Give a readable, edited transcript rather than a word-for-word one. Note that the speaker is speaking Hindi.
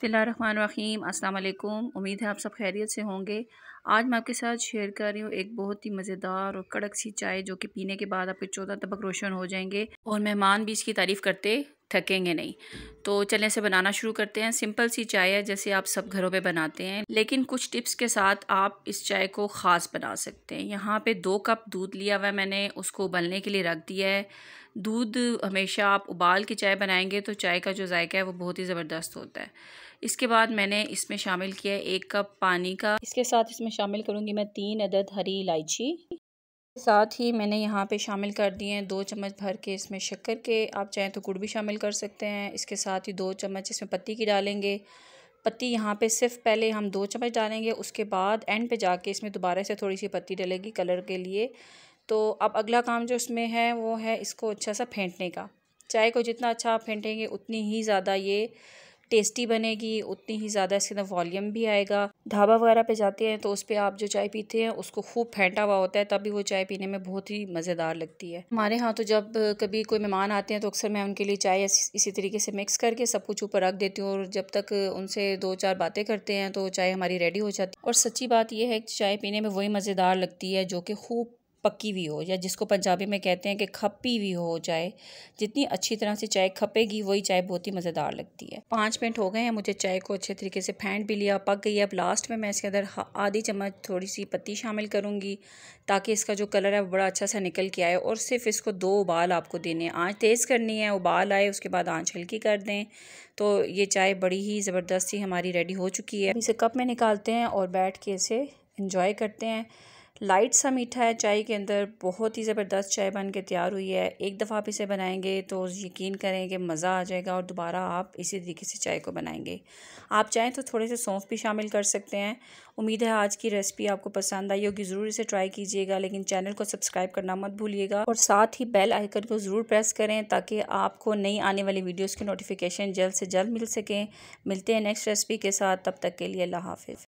बिस्मिल्लाहिर्रहमानिर्रहीम। अस्सलाम वालेकुम। उम्मीद है आप सब खैरियत से होंगे। आज मैं आपके साथ शेयर कर रही हूँ एक बहुत ही मज़ेदार और कड़क सी चाय जो कि पीने के बाद आपके 14 तबक रोशन हो जाएंगे और मेहमान भी इसकी तारीफ़ करते थकेंगे नहीं। तो चलें से बनाना शुरू करते हैं। सिंपल सी चाय है जैसे आप सब घरों पे बनाते हैं, लेकिन कुछ टिप्स के साथ आप इस चाय को ख़ास बना सकते हैं। यहाँ पे 2 कप दूध लिया हुआ है मैंने, उसको उबलने के लिए रख दिया है। दूध हमेशा आप उबाल के चाय बनाएंगे तो चाय का जो जायका है वो बहुत ही ज़बरदस्त होता है। इसके बाद मैंने इसमें शामिल किया है 1 कप पानी का। इसके साथ इसमें शामिल करूँगी मैं 3 अदद हरी इलायची। साथ ही मैंने यहाँ पे शामिल कर दिए हैं 2 चम्मच भर के इसमें शक्कर के, आप चाहें तो गुड़ भी शामिल कर सकते हैं। इसके साथ ही 2 चम्मच इसमें पत्ती की डालेंगे। पत्ती यहाँ पे सिर्फ पहले हम 2 चम्मच डालेंगे, उसके बाद एंड पे जाके इसमें दोबारा से थोड़ी सी पत्ती डलेगी कलर के लिए। तो अब अगला काम जो इसमें है वो है इसको अच्छा सा फेंटने का। चाय को जितना अच्छा आप फेंटेंगे उतनी ही ज़्यादा ये टेस्टी बनेगी, उतनी ही ज़्यादा इसके अंदर वॉल्यूम भी आएगा। ढाबा वगैरह पे जाते हैं तो उस पर आप जो चाय पीते हैं उसको खूब फेंटा हुआ होता है, तभी वो चाय पीने में बहुत ही मज़ेदार लगती है। हमारे यहाँ तो जब कभी कोई मेहमान आते हैं तो अक्सर मैं उनके लिए चाय इसी तरीके से मिक्स करके सब कुछ ऊपर रख देती हूँ और जब तक उनसे 2-4 बातें करते हैं तो चाय हमारी रेडी हो जाती है। और सच्ची बात यह है कि चाय पीने में वही मज़ेदार लगती है जो कि खूब पक्की हुई हो, या जिसको पंजाबी में कहते हैं कि खप्पी हुई हो चाय। जितनी अच्छी तरह से चाय खपेगी वही चाय बहुत ही मज़ेदार लगती है। 5 मिनट हो गए हैं, मुझे चाय को अच्छे तरीके से फेंट भी लिया, पक गई है। अब लास्ट में मैं इसके अंदर आधी चम्मच थोड़ी सी पत्ती शामिल करूँगी ताकि इसका जो कलर है वो बड़ा अच्छा सा निकल के आए। और सिर्फ इसको 2 उबाल आपको देने हैं, आँच तेज़ करनी है, उबाल आए उसके बाद आँच हल्की कर दें तो ये चाय बड़ी ही ज़बरदस्त सी हमारी रेडी हो चुकी है। इसे कप में निकालते हैं और बैठ के इसे इंजॉय करते हैं। लाइट सा मीठा है चाय के अंदर, बहुत ही ज़बरदस्त चाय बन के तैयार हुई है। एक दफ़ा आप इसे बनाएंगे तो यकीन करें कि मज़ा आ जाएगा और दोबारा आप इसी तरीके से चाय को बनाएंगे। आप चाहें तो थोड़े से सौंफ भी शामिल कर सकते हैं। उम्मीद है आज की रेसिपी आपको पसंद आई होगी, ज़रूर इसे ट्राई कीजिएगा, लेकिन चैनल को सब्सक्राइब करना मत भूलिएगा और साथ ही बेल आइकन को ज़रूर प्रेस करें ताकि आपको नई आने वाली वीडियोज़ की नोटिफिकेशन जल्द से जल्द मिल सकें। मिलते हैं नेक्स्ट रेसिपी के साथ, तब तक के लिए अल्लाह हाफिज़।